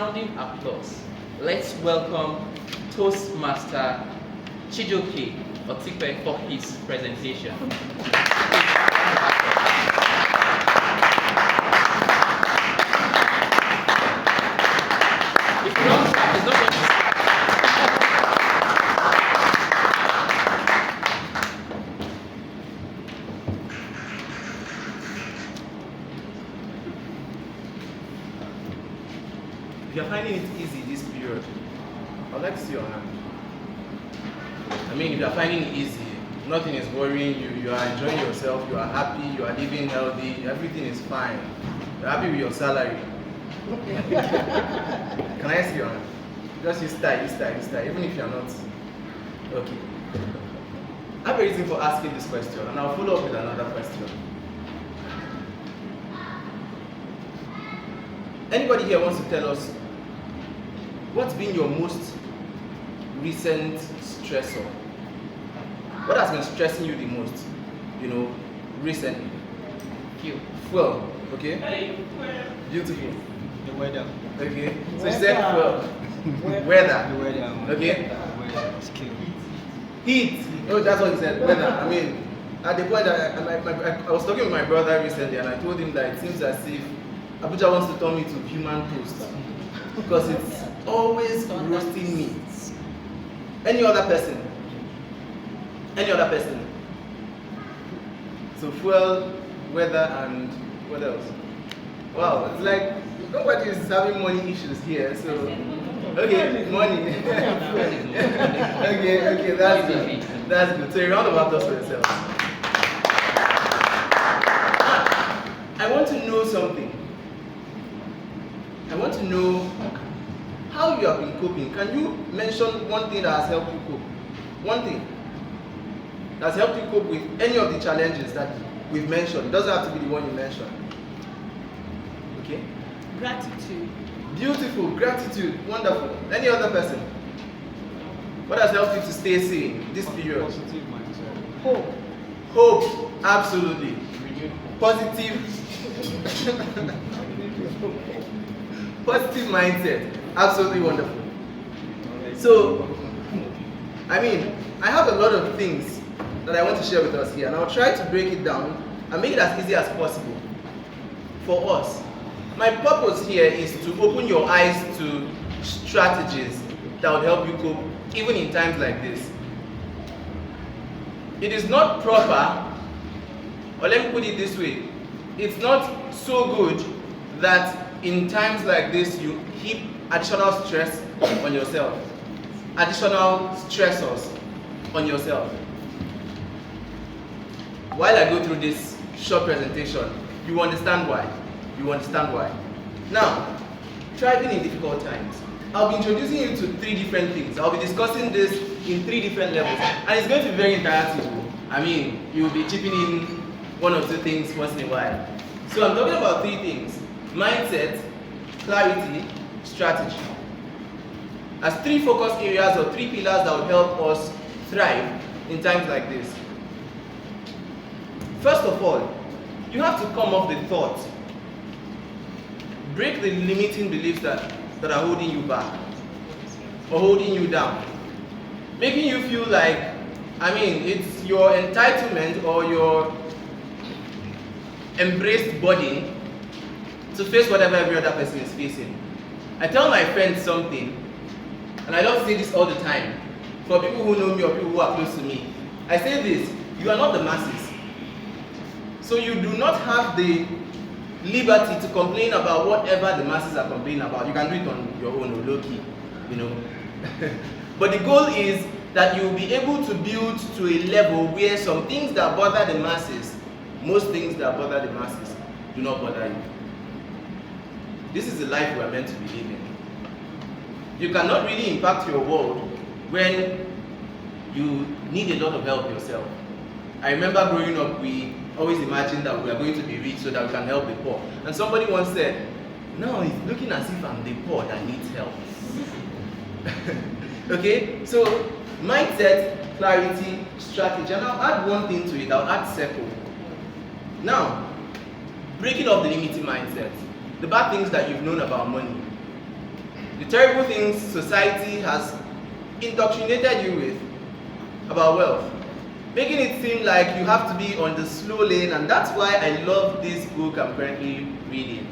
resounding applause, let's welcome Toastmaster Chijioke Otikpa for his presentation. If you don't start, it's not going to start. If you're finding it easy this period, I'd like to see your hand. I mean, if you're finding it easy, nothing is worrying you, you are enjoying yourself, you are happy, you are living healthy, everything is fine. You're happy with your salary. Can I see your hand? Just you start, even if you're not. Okay. I have a reason for asking this question, and I'll follow up with another question. Anybody here wants to tell us what's been your most recent stressor? What has been stressing you the most, recently? Fuel, okay? Beautiful. The weather. Okay. So you said fuel. Weather. The weather. Okay. Skill. Heat. Oh, that's what you said. Weather. I mean, at the point that I was talking with my brother recently, and I told him that it seems as if Abuja wants to turn me to human toast because it's always roasting me. Any other person? Any other person? So fuel, weather, and what else? Wow, it's like nobody is having money issues here. So okay, money. okay, that's good. That's good. So a round of applause for yourself. I want to know something. I want to know how you have been coping. Can you mention one thing that has helped you cope? One thing that has helped you cope with any of the challenges that we've mentioned. It doesn't have to be the one you mentioned. Okay? Gratitude. Beautiful. Gratitude. Wonderful. Any other person? What has helped you to stay sane this period? Positive mindset. Hope. Hope. Absolutely. Positive. Positive mindset. Absolutely wonderful. So, I mean, I have a lot of things that I want to share with us here, and I'll try to break it down and make it as easy as possible for us. My purpose here is to open your eyes to strategies that will help you cope even in times like this. It is not proper, or let me put it this way, it's not so good that in times like this you heap additional stress on yourself, additional stressors on yourself. While I go through this short presentation, you understand why. You understand why. Now, thriving in difficult times. I'll be introducing you to 3 different things. I'll be discussing this in 3 different levels, and it's going to be very interactive. I mean, you'll be chipping in 1 or 2 things once in a while. So I'm talking about 3 things: mindset, clarity, strategy. As 3 focus areas or 3 pillars that will help us thrive in times like this. First of all, you have to come up with the thought. Break the limiting beliefs that are holding you back or holding you down, making you feel like, I mean, it's your entitlement or your embraced burden to face whatever every other person is facing. I tell my friends something, and I love to say this all the time, for people who know me or people who are close to me. I say this: you are not the masses. So you do not have the liberty to complain about whatever the masses are complaining about. You can do it on your own, or low-key, But the goal is that you'll be able to build to a level where some things that bother the masses, most things that bother the masses, do not bother you. This is the life we are meant to be living. You cannot really impact your world when you need a lot of help yourself. I remember growing up, we always imagined that we are going to be rich so that we can help the poor. And somebody once said, "No, it's looking as if I'm the poor that needs help." Okay, so mindset, clarity, strategy, and I'll add one thing to it. I'll add circle. Now, breaking off the limiting mindset, the bad things that you've known about money. the terrible things society has indoctrinated you with about wealth, making it seem like you have to be on the slow lane, and that's why I love this book I'm currently reading,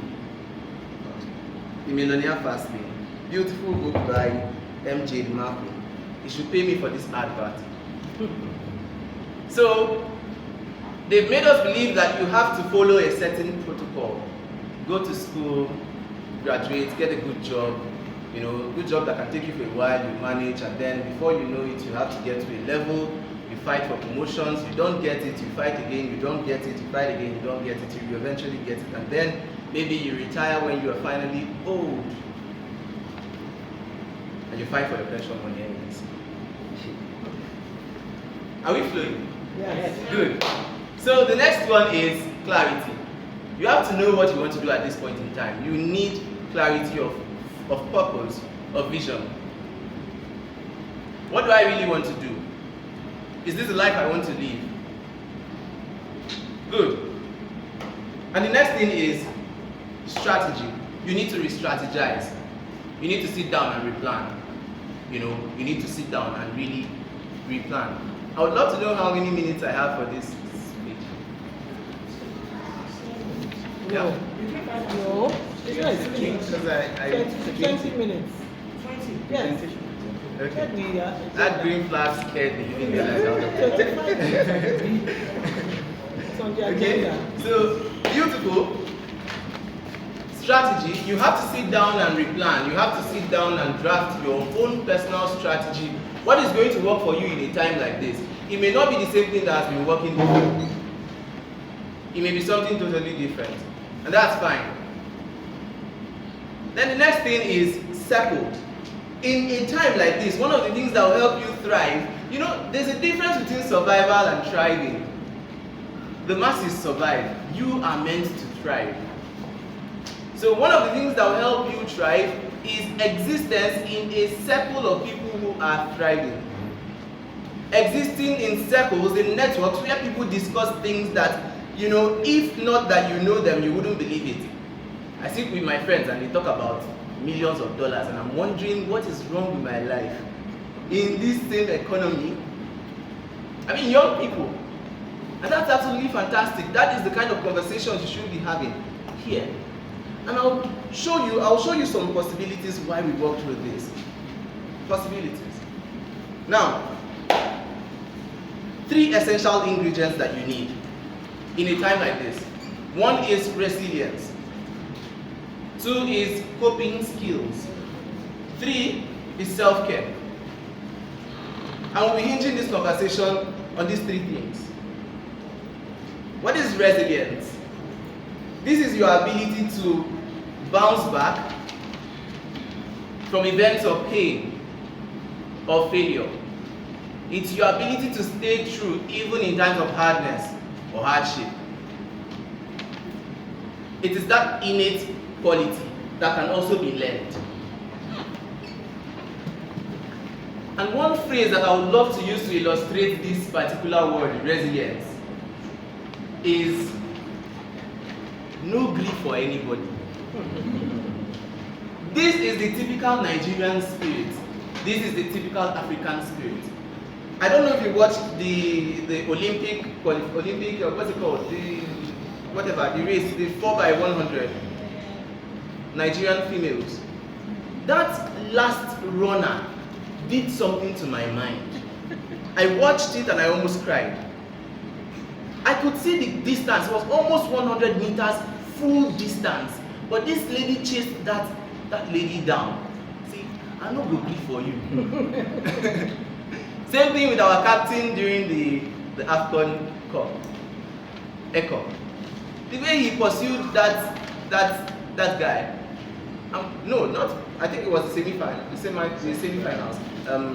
The Millionaire Fast Lane. Beautiful book by M.J. Marco. You should pay me for this advert. So, they've made us believe that you have to follow a certain protocol. Go to school, graduate, get a good job, good job that can take you for a while, you manage, and then before you know it, you have to get to a level, you fight for promotions, you don't get it, you fight again, you don't get it, you fight again, you don't get it, you eventually get it, and then maybe you retire when you are finally old. And you fight for your pension money anyways. Are we flowing? Yes. Good. So the next one is clarity. You have to know what you want to do at this point in time. You need clarity of purpose, of vision. What do I really want to do? Is this the life I want to live? Good. And the next thing is strategy. You need to re-strategize. You need to sit down and replan. You need to sit down and really replan. I would love to know how many minutes I have for this speech. Yeah. No. It's not 20. Because I 20 minutes. 20. Yes. Okay. That green flag scared me. You didn't realize I was It's on the okay. agenda. So beautiful. Strategy. You have to sit down and replan. You have to sit down and draft your own personal strategy. What is going to work for you in a time like this? It may not be the same thing that has been working before. It may be something totally different. And that's fine. Then the next thing is settled. In a time like this, one of the things that will help you thrive, there's a difference between survival and thriving. The masses survive. You are meant to thrive. So one of the things that will help you thrive is existence in a circle of people who are thriving. Existing in circles, in networks where people discuss things that, if not that you know them, you wouldn't believe it. I sit with my friends and they talk about millions of dollars, and I'm wondering what is wrong with my life in this same economy. I mean, young people. And that's absolutely fantastic. That is the kind of conversations you should be having here. And I'll show you some possibilities why we walk through this. Possibilities. Now, 3 essential ingredients that you need in a time like this. 1 is resilience. 2 is coping skills. 3 is self-care. And we'll be hinging this conversation on these 3 things. What is resilience? This is your ability to bounce back from events of pain or failure. It's your ability to stay true even in times of hardness or hardship. It is that innate quality that can also be learned. And one phrase that I would love to use to illustrate this particular word, resilience, is no grief for anybody. This is the typical Nigerian spirit. This is the typical African spirit. I don't know if you watched the Olympic, what's it called? The race, the 4x100 Nigerian females. That last runner did something to my mind. I watched it and I almost cried. I could see the distance. It was almost 100 meters full distance. But this lady chased that lady down. See, I no go grief for you. Same thing with our captain during the AFCON Cup. Echo. The way he pursued that guy. I think it was the semi-finals,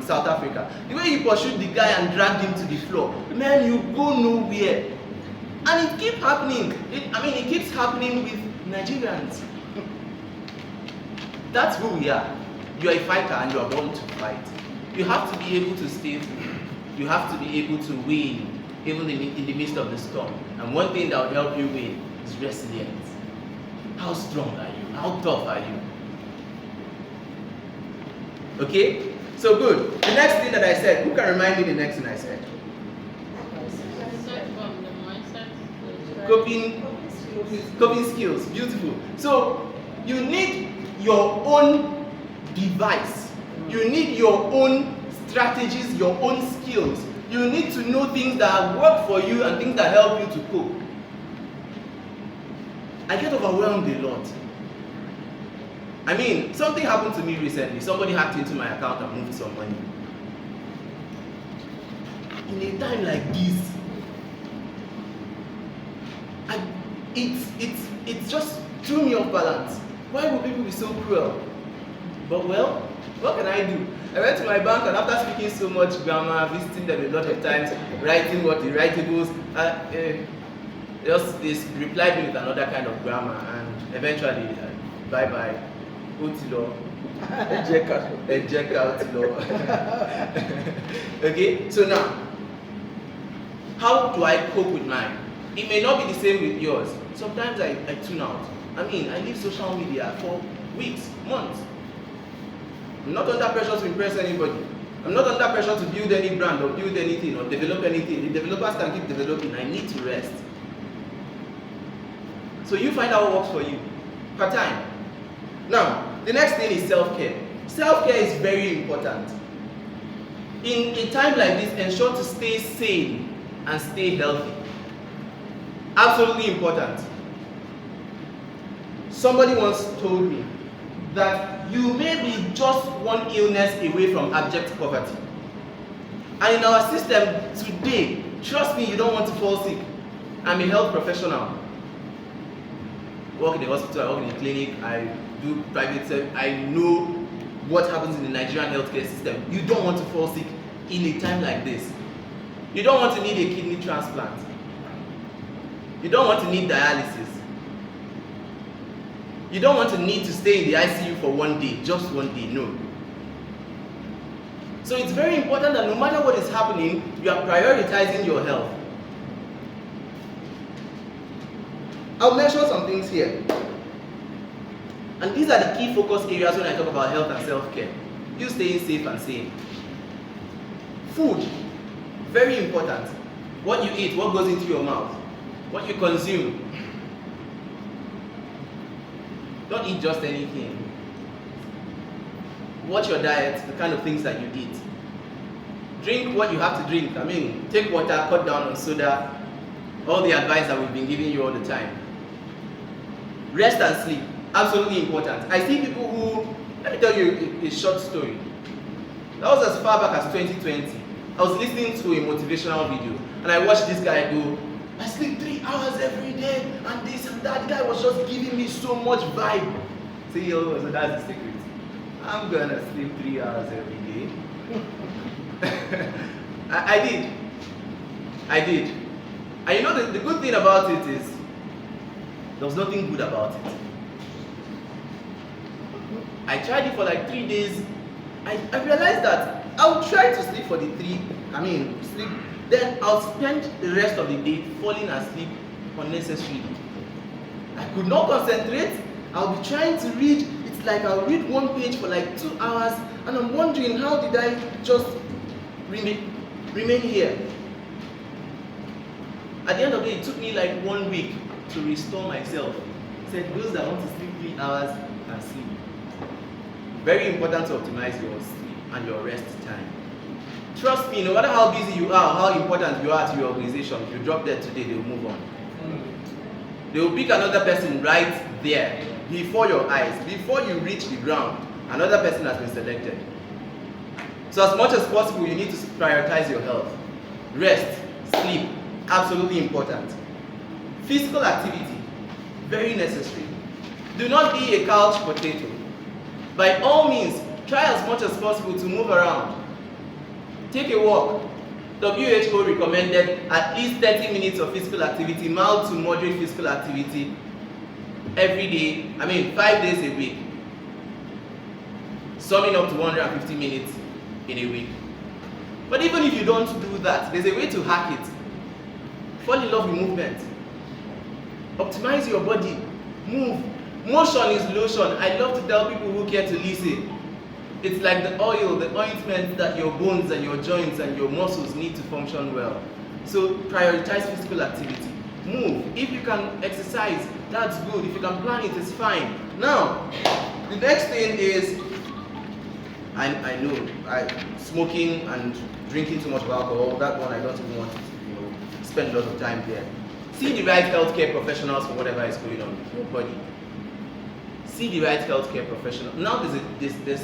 South Africa. The way he pursued the guy and dragged him to the floor. Man, you go nowhere. And it keeps happening. It keeps happening with Nigerians. That's who we are. You are a fighter and you are born to fight. You have to be able to stay through. You have to be able to win, even in the midst of the storm. And one thing that will help you win is resilience. How strong are you? How tough are you? Okay? So good. The next thing that I said, who can remind me the next thing I said? Coping skills. Beautiful. So you need your own device. You need your own strategies, your own skills. You need to know things that work for you and things that help you to cope. I get overwhelmed a lot. I mean, something happened to me recently. Somebody hacked into my account and moved some money. In a time like this, it just threw me off balance. Why would people be so cruel? But well, what can I do? I went to my bank, and after speaking so much grammar, visiting them a lot of times, writing what the writables, they replied me with another kind of grammar, and eventually, bye-bye, Otilo, eject out law. Okay, so now, how do I cope with mine? It may not be the same with yours. Sometimes I tune out. I mean, I leave social media for weeks, months. I'm not under pressure to impress anybody. I'm not under pressure to build any brand or build anything or develop anything. The developers can keep developing. I need to rest. So you find out what works for you. Per time. Now, the next thing is self-care. Self-care is very important. In a time like this, ensure to stay sane and stay healthy. Absolutely important. Somebody once told me that you may be just one illness away from abject poverty. And in our system today, trust me, you don't want to fall sick. I'm a health professional. I work in the hospital, I work in the clinic, I do private service. I know what happens in the Nigerian healthcare system. You don't want to fall sick in a time like this. You don't want to need a kidney transplant. You don't want to need dialysis. You don't want to need to stay in the ICU for one day, just one day, no. So it's very important that no matter what is happening, you are prioritizing your health. I'll mention some things here. And these are the key focus areas when I talk about health and self-care. You staying safe and sane. Food, very important. What you eat, what goes into your mouth, what you consume. Don't eat just anything. Watch your diet, the kind of things that you eat. Drink what you have to drink. I mean, take water, cut down on soda. All the advice that we've been giving you all the time. Rest and sleep, absolutely important. I see people who, let me tell you a short story. That was as far back as 2020. I was listening to a motivational video, and I watched this guy go, I sleep 3 hours every day, and this and that. The guy was just giving me so much vibe. See, so that's the secret. I'm gonna sleep 3 hours every day. I did. And you know the good thing about it is, there was nothing good about it. I tried it for like 3 days. I realized that I'll try to sleep for the sleep. Then I'll spend the rest of the day falling asleep unnecessarily. I could not concentrate. I'll be trying to read. It's like I'll read one page for like 2 hours, and I'm wondering, how did I just remain here? At the end of the day, it took me like 1 week to restore myself. I said, those that want to sleep 3 hours can sleep. Very important to optimize your sleep and your rest time. Trust me, no matter how busy you are, how important you are to your organization, if you drop dead today, they will move on. They will pick another person right there, before your eyes, before you reach the ground. Another person has been selected. So as much as possible, you need to prioritize your health. Rest, sleep, absolutely important. Physical activity, very necessary. Do not be a couch potato. By all means, try as much as possible to move around. Take a walk. WHO recommended at least 30 minutes of physical activity, mild to moderate physical activity, every day, 5 days a week. Summing up to 150 minutes in a week. But even if you don't do that, there's a way to hack it. Fall in love with movement. Optimize your body. Move. Motion is lotion. I love to tell people who care to listen. It's like the oil, the ointment that your bones and your joints and your muscles need to function well. So prioritize physical activity. Move. If you can exercise, that's good. If you can plan it, it's fine. Now, the next thing is, I know, smoking and drinking too much of alcohol, that one I don't even want to spend a lot of time there. See the right healthcare professionals for whatever is going on with your body. See the right healthcare professional. Now there's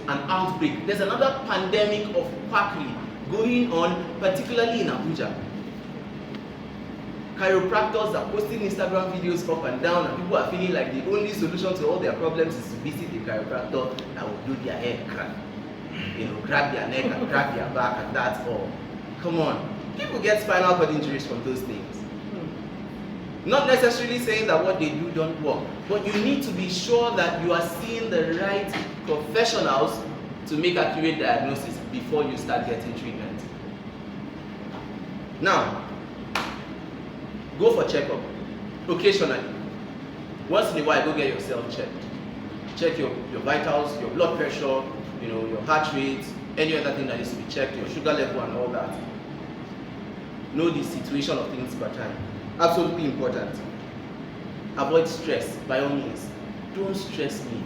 an outbreak. There's another pandemic of quackery going on, particularly in Abuja. Chiropractors are posting Instagram videos up and down, and people are feeling like the only solution to all their problems is to visit the chiropractor that will do their hair crack. Grab their neck and grab their back, and that's all. Come on. People get spinal cord injuries from those things. Not necessarily saying that what they do don't work, but you need to be sure that you are seeing the right professionals to make accurate diagnosis before you start getting treatment. Now, go for checkup occasionally. Once in a while, go get yourself checked. Check your vitals, your blood pressure, your heart rate, any other thing that needs to be checked, your sugar level and all that. Know the situation of things per time. Absolutely important. Avoid stress by all means. Don't stress me.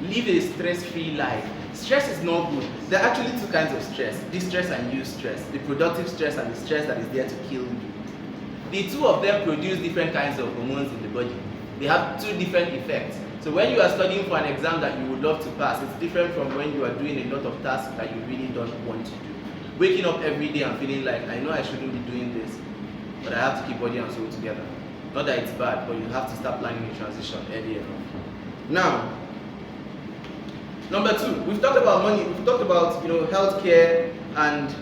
Live a stress-free life. Stress is not good. There are actually two kinds of stress. Distress and eustress. The productive stress and the stress that is there to kill you. The two of them produce different kinds of hormones in the body. They have two different effects. So when you are studying for an exam that you would love to pass, it's different from when you are doing a lot of tasks that you really don't want to do. Waking up every day and feeling like, I know I shouldn't be doing this, but I have to keep body and soul together. Not that it's bad, but you have to start planning the transition early enough. Now, number two, we've talked about money, we've talked about healthcare and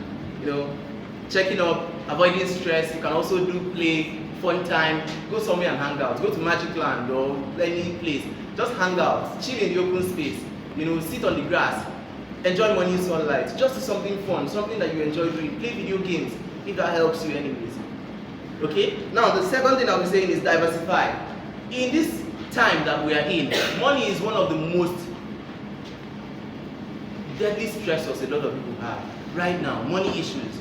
checking up, avoiding stress. You can also do play, fun time, go somewhere and hang out. Go to Magic Land or any place. Just hang out, chill in the open space, sit on the grass, enjoy morning sunlight, just do something fun, something that you enjoy doing, play video games, if that helps you anyways. Okay? Now the second thing I'll be saying is diversify. In this time that we are in, money is one of the most deadly stressors a lot of people have right now, money issues.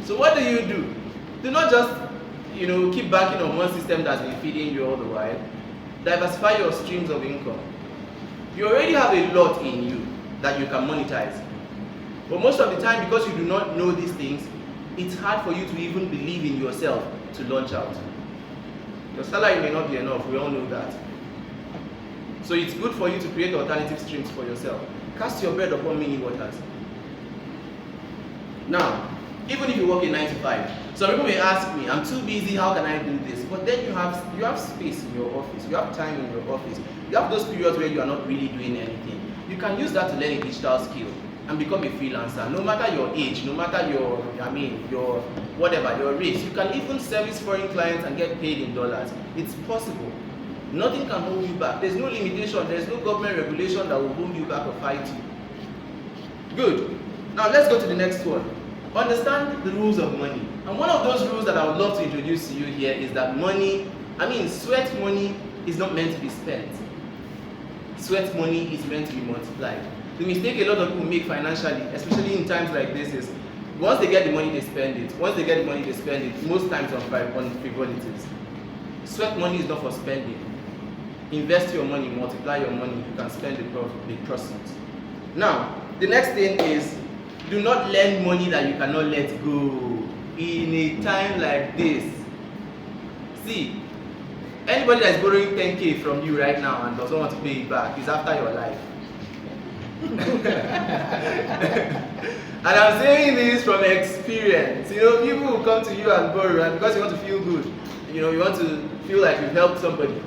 So what do? Do not just keep banking on one system that's been feeding you all the while. Diversify your streams of income. You already have a lot in you that you can monetize. But most of the time, because you do not know these things, it's hard for you to even believe in yourself to launch out. Your salary may not be enough, we all know that. So it's good for you to create alternative streams for yourself. Cast your bread upon many waters. Now, even if you work a 9 to 5, some people may ask me, I'm too busy, how can I do this? But then you have space in your office, you have time in your office, you have those periods where you are not really doing anything. You can use that to learn a digital skill and become a freelancer. No matter your age, no matter your race, you can even service foreign clients and get paid in dollars. It's possible. Nothing can hold you back. There's no limitation, there's no government regulation that will hold you back or fight you. Good. Now let's go to the next one. Understand the rules of money. And one of those rules that I would love to introduce to you here is that sweat money is not meant to be spent. Sweat money is meant to be multiplied. The mistake a lot of people make financially, especially in times like this, is once they get the money, they spend it. Once they get the money, they spend it, most times on frivolities. Sweat money is not for spending. Invest your money, multiply your money, you can spend the proceeds. Now, the next thing is, do not lend money that you cannot let go in a time like this. See, anybody that is borrowing 10K from you right now and doesn't want to pay it back is after your life. And I'm saying this from experience. People will come to you and borrow, and because you want to feel good, you want to feel like you've helped somebody,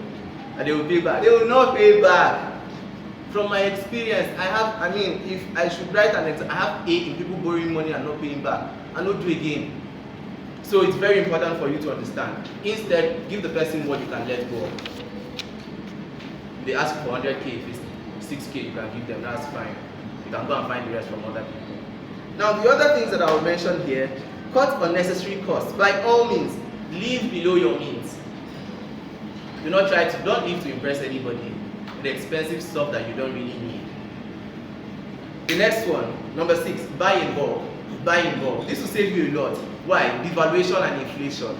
and they will pay back. They will not pay back. From my experience, if I should write an exam, I have 8 in people borrowing money and not paying back, and not do again. So it's very important for you to understand. Instead, give the person what you can let go of. If they ask for 100K, if it's 6K, you can give them, that's fine. You can go and find the rest from other people. Now, the other things that I will mention here, cut unnecessary costs. By all means, live below your means. Don't live to impress anybody. with expensive stuff that you don't really need. The next one, number 6, buy in bulk. Buy in bulk. This will save you a lot. Why? Devaluation and inflation.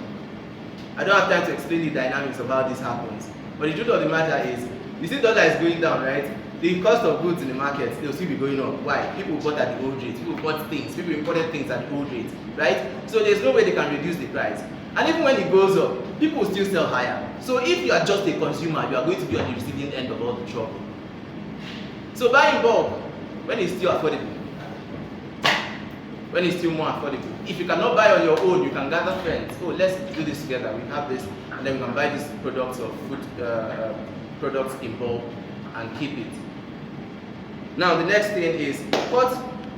I don't have time to explain the dynamics of how this happens. But the truth of the matter is, you see dollar is going down, right? The cost of goods in the market, they'll still be going up. Why? People bought at the old rate. People bought things. People imported things at the old rate, right? So there's no way they can reduce the price. And even when it goes up, people will still sell higher. So if you are just a consumer, you are going to be on the receiving end of all the trouble. So buy in bulk when it's still affordable. When it's still more affordable. If you cannot buy on your own, you can gather friends. Oh, let's do this together. We have this, and then we can buy these products of food products in bulk and keep it. Now the next thing is what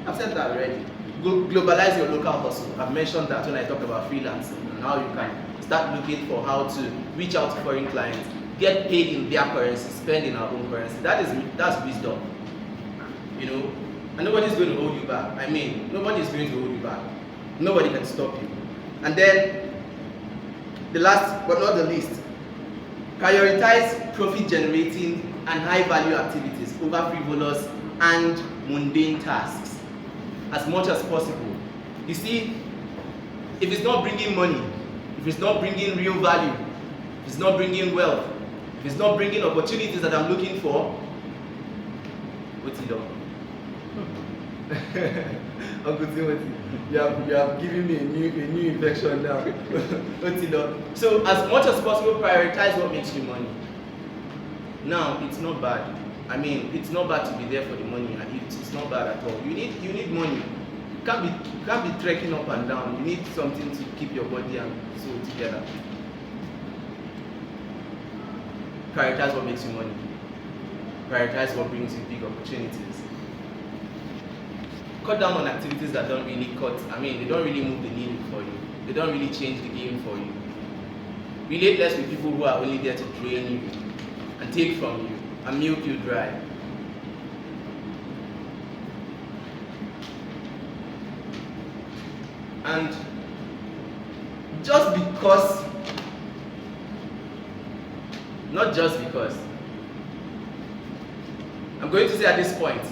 I've said that already. Globalize your local hustle. I've mentioned that when I talk about freelancing and how you can start looking for how to reach out to foreign clients, get paid in their currency, spend in our own currency. That's wisdom. You know, and nobody's going to hold you back. I mean, nobody's going to hold you back. Nobody can stop you. And then the last but not the least, prioritize profit generating and high value activities over frivolous and mundane tasks as much as possible. You see, if it's not bringing money, if it's not bringing real value, if it's not bringing wealth, if it's not bringing opportunities that I'm looking for, what's it done? Uncle Timothy, you have given me a new infection now. What's it done? So as much as possible, prioritize what makes you money. Now, it's not bad. I mean, it's not bad to be there for the money. It's not bad at all. You need money. You can't be trekking up and down. You need something to keep your body and soul together. Prioritize what makes you money. Prioritize what brings you big opportunities. Cut down on activities that don't really they don't really move the needle for you. They don't really change the game for you. Relate less with people who are only there to drain you and take from you and milk you dry. And not just because, I'm going to say at this point,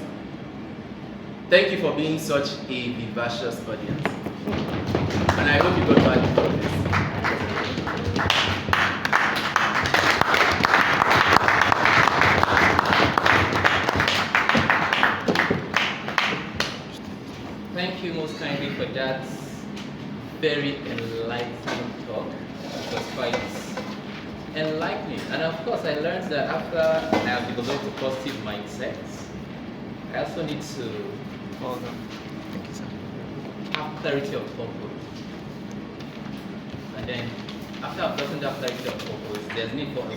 thank you for being such a vivacious audience. And I hope you got value from this. Thank you most kindly for that very enlightening talk. It was quite enlightening. And of course, I learned that after I have developed a positive mindset, I also need to have clarity of purpose. And then, after I've gotten that clarity of purpose, there's need for a